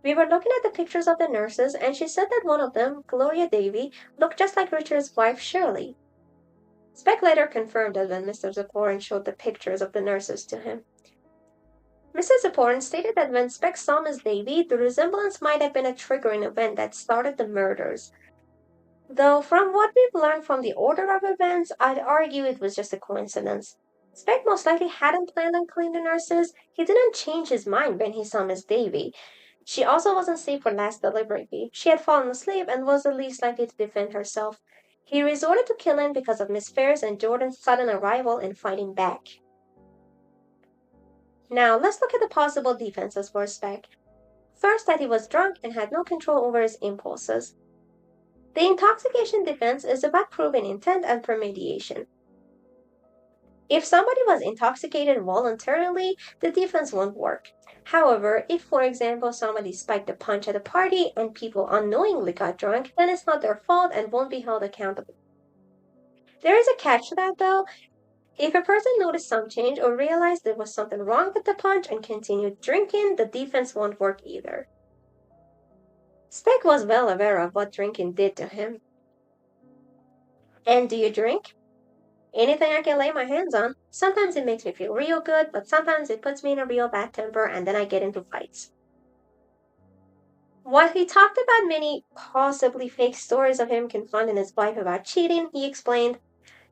A: We were looking at the pictures of the nurses, and she said that one of them, Gloria Davy, looked just like Richard's wife, Shirley. Speck later confirmed that when Mr. Zaporin showed the pictures of the nurses to him. Mr. Zaporin stated that when Speck saw Miss Davy, the resemblance might have been a triggering event that started the murders. Though from what we've learned from the order of events, I'd argue it was just a coincidence. Speck most likely hadn't planned on killing the nurses. He didn't change his mind when he saw Miss Davy. She also wasn't safe for last deliberately. She had fallen asleep and was the least likely to defend herself. He resorted to killing because of Miss Ferris and Jordan's sudden arrival and fighting back. Now, let's look at the possible defenses for Speck. First, that he was drunk and had no control over his impulses. The intoxication defense is about proven intent and premeditation. If somebody was intoxicated voluntarily, the defense won't work. However, if, for example, somebody spiked a punch at a party and people unknowingly got drunk, then it's not their fault and won't be held accountable. There is a catch to that though. If a person noticed some change or realized there was something wrong with the punch and continued drinking, the defense won't work either. Speck was well aware of what drinking did to him. And do you drink? Anything I can lay my hands on. Sometimes it makes me feel real good, but sometimes it puts me in a real bad temper and then I get into fights. While he talked about many possibly fake stories of him confronting his wife about cheating, he explained,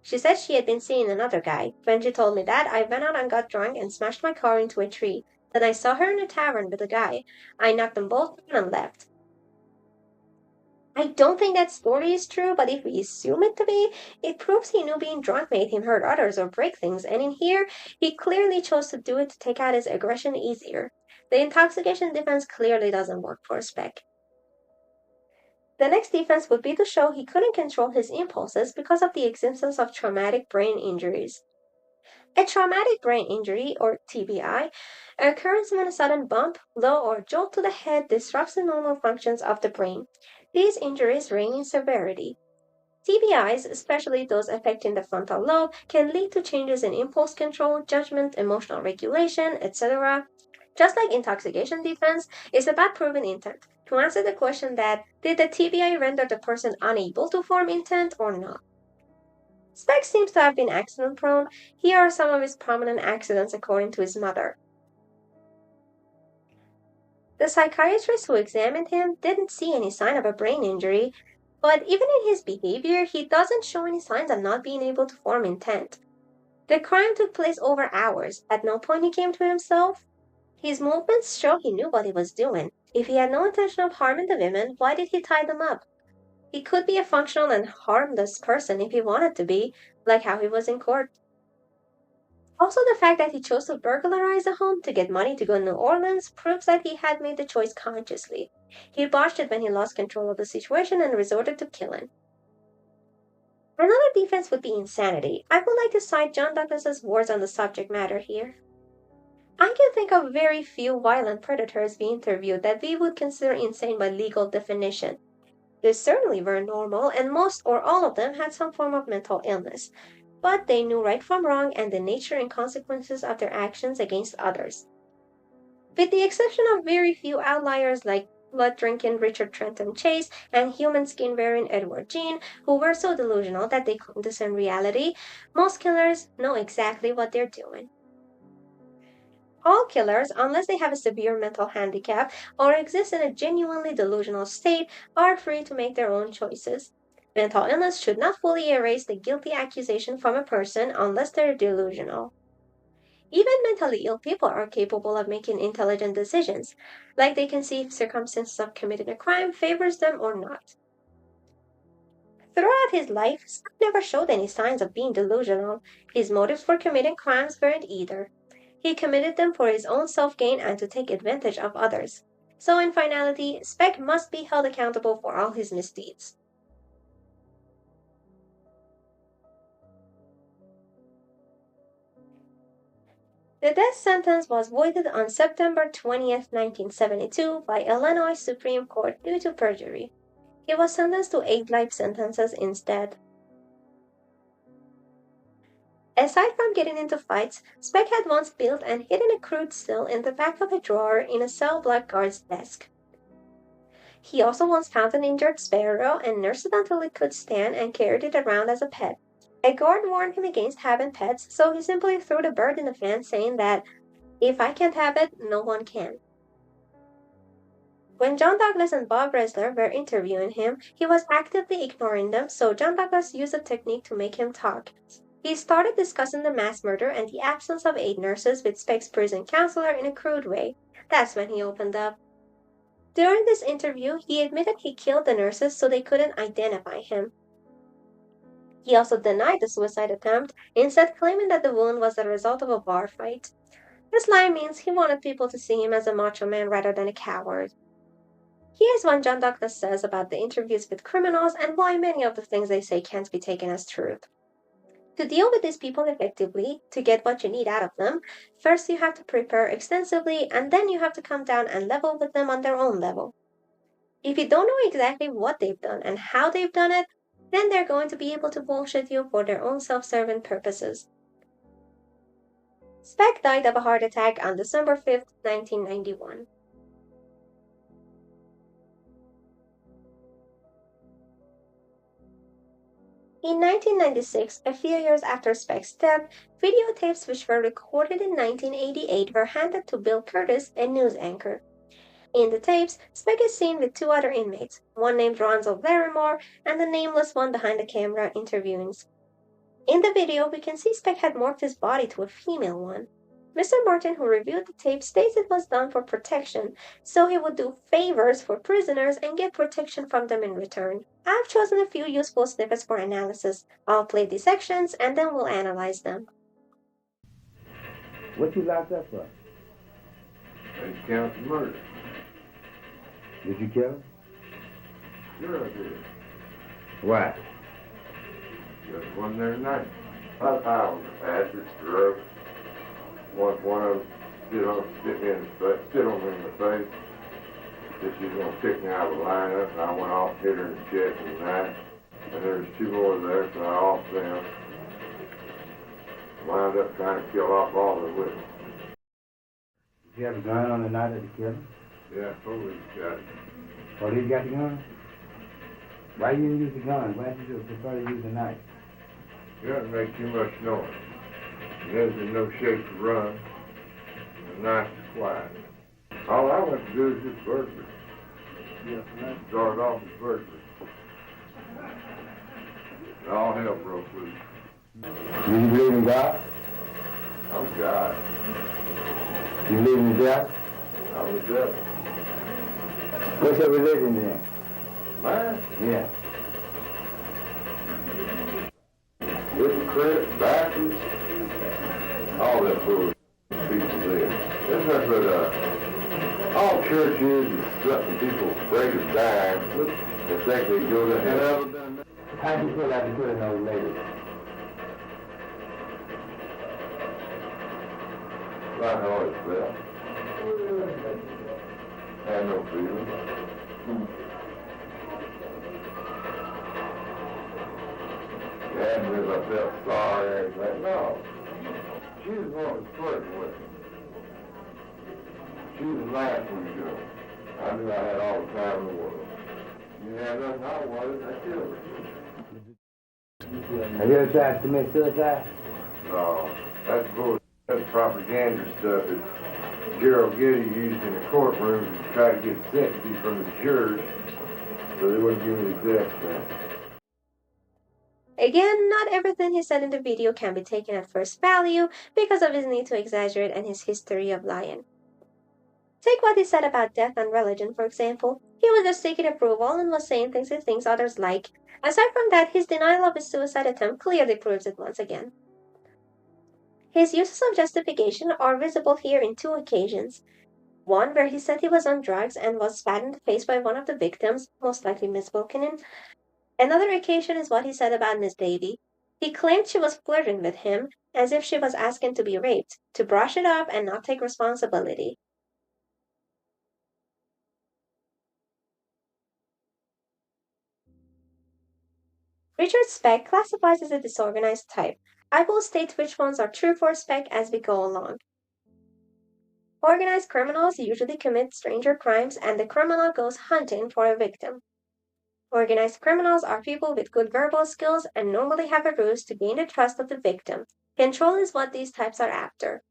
A: "She said she had been seeing another guy. When she told me that, I went out and got drunk and smashed my car into a tree. Then I saw her in a tavern with a guy. I knocked them both down and left." I don't think that story is true, but if we assume it to be, it proves he knew being drunk made him hurt others or break things, and in here, he clearly chose to do it to take out his aggression easier. The intoxication defense clearly doesn't work for Speck. The next defense would be to show he couldn't control his impulses because of the existence of traumatic brain injuries. A traumatic brain injury, or TBI, occurs when a sudden bump, blow, or jolt to the head disrupts the normal functions of the brain. These injuries range in severity. TBIs, especially those affecting the frontal lobe, can lead to changes in impulse control, judgment, emotional regulation, etc. Just like intoxication defense is about proven intent. To answer the question that, did the TBI render the person unable to form intent or not? Speck seems to have been accident prone. Here are some of his prominent accidents according to his mother. The psychiatrist who examined him didn't see any sign of a brain injury, but even in his behavior, he doesn't show any signs of not being able to form intent. The crime took place over hours. At no point he came to himself. His movements show he knew what he was doing. If he had no intention of harming the women, why did he tie them up? He could be a functional and harmless person if he wanted to be, like how he was in court. Also, the fact that he chose to burglarize a home to get money to go to New Orleans proves that he had made the choice consciously. He botched it when he lost control of the situation and resorted to killing. Another defense would be insanity. I would like to cite John Douglas's words on the subject matter here. "I can think of very few violent predators we interviewed that we would consider insane by legal definition. They certainly were normal, and most or all of them had some form of mental illness. But they knew right from wrong and the nature and consequences of their actions against others. With the exception of very few outliers like blood-drinking Richard Trenton Chase and human skin-wearing Edward Jean, who were so delusional that they couldn't discern reality, most killers know exactly what they're doing. All killers, unless they have a severe mental handicap or exist in a genuinely delusional state, are free to make their own choices. Mental illness should not fully erase the guilty accusation from a person unless they're delusional. Even mentally ill people are capable of making intelligent decisions, like they can see if circumstances of committing a crime favors them or not. Throughout his life, Speck never showed any signs of being delusional. His motives for committing crimes weren't either. He committed them for his own self-gain and to take advantage of others. So in finality, Speck must be held accountable for all his misdeeds. The death sentence was voided on September 20th, 1972 by Illinois Supreme Court due to perjury. He was sentenced to 8 life sentences instead. Aside from getting into fights, Speck had once built and hidden a crude still in the back of a drawer in a cell block guard's desk. He also once found an injured sparrow and nursed it until it could stand and carried it around as a pet. A guard warned him against having pets, so he simply threw the bird in the fan, saying that, "If I can't have it, no one can." When John Douglas and Bob Resler were interviewing him, he was actively ignoring them, so John Douglas used a technique to make him talk. He started discussing the mass murder and the absence of 8 nurses with Speck's prison counselor in a crude way. That's when he opened up. During this interview, he admitted he killed the nurses so they couldn't identify him. He also denied the suicide attempt, instead claiming that the wound was the result of a bar fight. This lie means he wanted people to see him as a macho man rather than a coward. Here's what John Douglas says about the interviews with criminals and why many of the things they say can't be taken as truth. To deal with these people effectively, to get what you need out of them, first you have to prepare extensively and then you have to come down and level with them on their own level. If you don't know exactly what they've done and how they've done it, then they're going to be able to bullshit you for their own self-serving purposes. Speck died of a heart attack on December 5th, 1991. In 1996, a few years after Speck's death, videotapes which were recorded in 1988 were handed to Bill Curtis, a news anchor. In the tapes, Speck is seen with two other inmates, one named Ronzo Barrymore and the nameless one behind the camera interviewing. In the video, we can see Speck had morphed his body to a female one. Mr. Martin, who reviewed the tape, states it was done for protection, so he would do favors for prisoners and get protection from them in return. I've chosen a few useful snippets for analysis. I'll play these sections and then we'll analyze them.
B: What you locked up for?
C: They count murder.
B: Did you kill him?
C: Sure I did.
B: Why?
C: Just one there night. I found the bastards, drugs. One of them sit on me in the face. Said she was gonna kick me out of the lineup, and I went off, hit her in the chest and the knife. And there was two more there, so I off them. Wound up trying to kill off all the witnesses.
B: Did you have a gun on the night of the killing?
C: Yeah, police got it.
B: Police got the gun? Why you didn't use the gun? Why did you prefer to use the knife?
C: You doesn't make too much noise. There's in no shape to run. The knife is quiet. All I went to do is just burglary. Yes, and that started off as burglary. And all hell broke loose.
B: Do you believe in God?
C: I'm God.
B: Do you believe in the devil?
C: I'm the devil.
B: What's your religion then?
C: Mine?
B: Yeah.
C: Hypocrite, Baptist, all that bullshit people live. That's not but all churches is something people break a dime. Look, they think they go to heaven.
B: How do you feel after killing those ladies?
C: Like I always felt. Had no feeling. Yeah, and as I felt sorry or anything, no. She was the one that was flirting with me. She was laughing with me. I knew I had all the time in the world. You had nothing I wanted, I killed her.
B: Have you ever tried to commit suicide?
C: No, that's bullshit. That's propaganda stuff that Gerald Getty used in the courtroom to try to get sympathy from the jurors so they wouldn't give me the death sentence.
A: Again, not everything he said in the video can be taken at first value because of his need to exaggerate and his history of lying. Take what he said about death and religion, for example. He was just seeking approval and was saying things he thinks others like. Aside from that, his denial of his suicide attempt clearly proves it once again. His uses of justification are visible here in two occasions. One where he said he was on drugs and was spat in the face by one of the victims, most likely Miss Wilkinen. Another occasion is what he said about Miss Davy. He claimed she was flirting with him, as if she was asking to be raped, to brush it off and not take responsibility. Richard Speck classifies as a disorganized type. I will state which ones are true for Speck as we go along. Organized criminals usually commit stranger crimes and the criminal goes hunting for a victim. Organized criminals are people with good verbal skills and normally have a ruse to gain the trust of the victim. Control is what these types are after.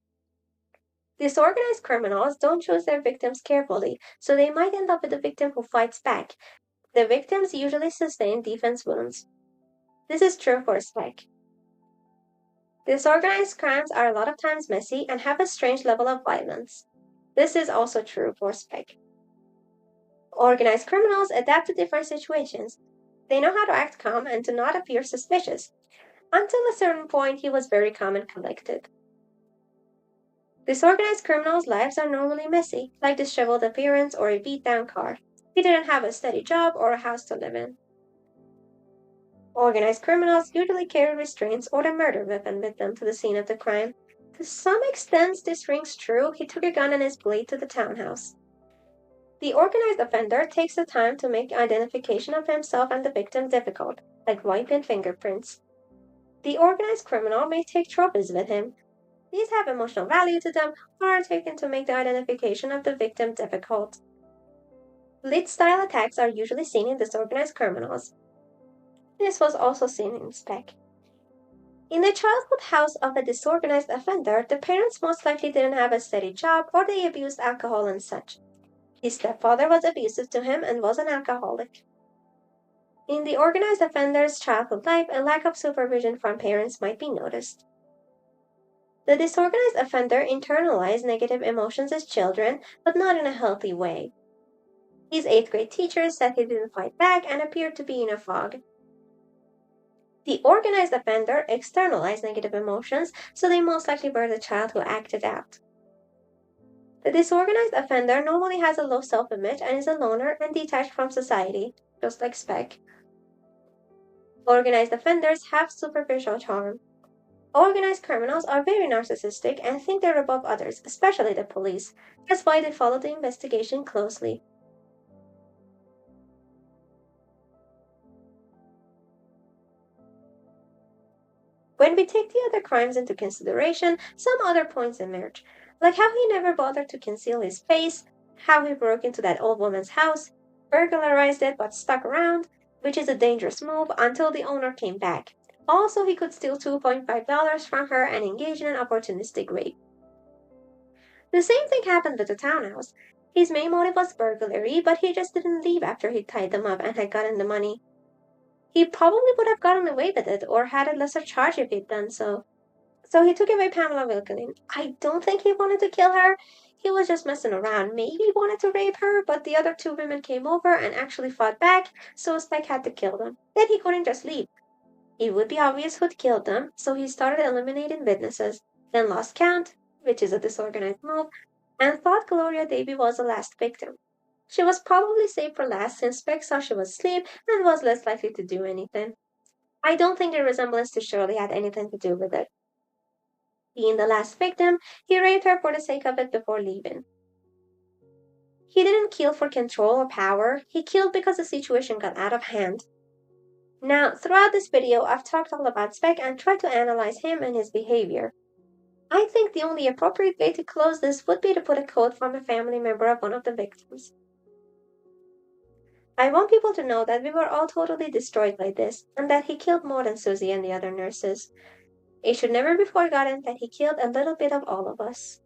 A: Disorganized criminals don't choose their victims carefully, so they might end up with a victim who fights back. The victims usually sustain defense wounds. This is true for Speck. Disorganized crimes are a lot of times messy and have a strange level of violence. This is also true for Speck. Organized criminals adapt to different situations. They know how to act calm and to not appear suspicious. Until a certain point, he was very calm and collected. Disorganized criminals' lives are normally messy, like disheveled appearance or a beat-down car. He didn't have a steady job or a house to live in. Organized criminals usually carry restraints or a murder weapon with them to the scene of the crime. To some extent, this rings true. He took a gun and his blade to the townhouse. The organized offender takes the time to make identification of himself and the victim difficult, like wiping fingerprints. The organized criminal may take trophies with him. These have emotional value to them or are taken to make the identification of the victim difficult. Blitz-style attacks are usually seen in disorganized criminals. This was also seen in Speck. In the childhood house of a disorganized offender, the parents most likely didn't have a steady job or they abused alcohol and such. His stepfather was abusive to him and was an alcoholic. In the organized offender's childhood life, a lack of supervision from parents might be noticed. The disorganized offender internalized negative emotions as children, but not in a healthy way. His 8th grade teacher said he didn't fight back and appeared to be in a fog. The organized offender externalized negative emotions, so they most likely were the child who acted out. The disorganized offender normally has a low self-image and is a loner and detached from society, just like Speck. Organized offenders have superficial charm. Organized criminals are very narcissistic and think they're above others, especially the police. That's why they follow the investigation closely. When we take the other crimes into consideration, some other points emerge, like how he never bothered to conceal his face, how he broke into that old woman's house, burglarized it but stuck around, which is a dangerous move until the owner came back. Also, he could steal $2.5 from her and engage in an opportunistic rape. The same thing happened with the townhouse. His main motive was burglary, but he just didn't leave after he tied them up and had gotten the money. He probably would have gotten away with it or had a lesser charge if he'd done so. So he took away Pamela Wilkening. I don't think he wanted to kill her. He was just messing around. Maybe he wanted to rape her, but the other 2 women came over and actually fought back, so Speck had to kill them. Then he couldn't just leave. It would be obvious who'd killed them, so he started eliminating witnesses, then lost count, which is a disorganized move, and thought Gloria Davy was the last victim. She was probably saved for last since Speck saw she was asleep and was less likely to do anything. I don't think the resemblance to Shirley had anything to do with it. Being the last victim, he raped her for the sake of it before leaving. He didn't kill for control or power, he killed because the situation got out of hand. Now, throughout this video, I've talked all about Speck and tried to analyze him and his behavior. I think the only appropriate way to close this would be to put a quote from a family member of one of the victims. I want people to know that we were all totally destroyed by this, and that he killed more than Susie and the other nurses. It should never be forgotten that he killed a little bit of all of us.